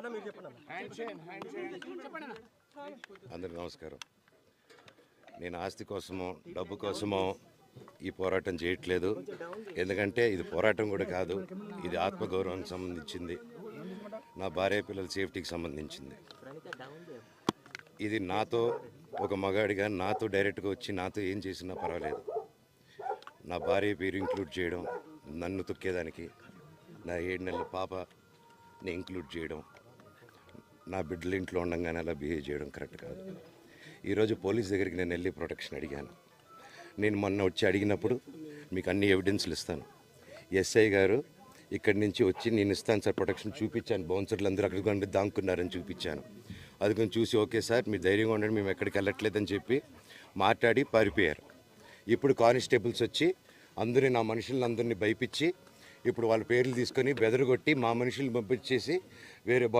అందరికి నమస్కారం. నేను ఆస్తి కోసమో డబ్బు కోసమో ఈ పోరాటం చేయట్లేదు. ఎందుకంటే ఇది పోరాటం కూడా కాదు, ఇది ఆత్మగౌరవానికి సంబంధించింది, నా భార్య పిల్లల సేఫ్టీకి సంబంధించింది. ఇది నాతో ఒక మగాడిగా నాతో డైరెక్ట్గా వచ్చి నాతో ఏం చేసినా పర్వాలేదు. నా భార్య పేరు ఇంక్లూడ్ చేయడం, నన్ను తొక్కేదానికి నా 7 నెలల పాపని ఇంక్లూడ్ చేయడం, నా బిడ్డలు ఇంట్లో ఉండగానే అలా బిహేవ్ చేయడం కరెక్ట్ కాదు. ఈరోజు పోలీస్ దగ్గరికి నేను వెళ్ళి ప్రొటెక్షన్ అడిగాను. నేను మొన్న వచ్చి అడిగినప్పుడు మీకు అన్ని ఎవిడెన్స్లు ఇస్తాను. ఎస్ఐ గారు ఇక్కడి నుంచి వచ్చి నేను ఇస్తాను సార్ ప్రొటెక్షన్ చూపించాను. బౌన్సర్లు అందరూ అక్కడికి దాక్కున్నారని చూపించాను. అది కొంచెం చూసి ఓకే సార్ మీరు ధైర్యంగా ఉండండి, మేము ఎక్కడికి వెళ్ళట్లేదని చెప్పి మాట్లాడి పారిపోయారు. ఇప్పుడు కానిస్టేబుల్స్ వచ్చి నా మనుషులను అందరినీ భయపించి ఇప్పుడు వాళ్ళ పేర్లు తీసుకొని బెదరగొట్టి మా మనుషులు పంపించేసి వేరే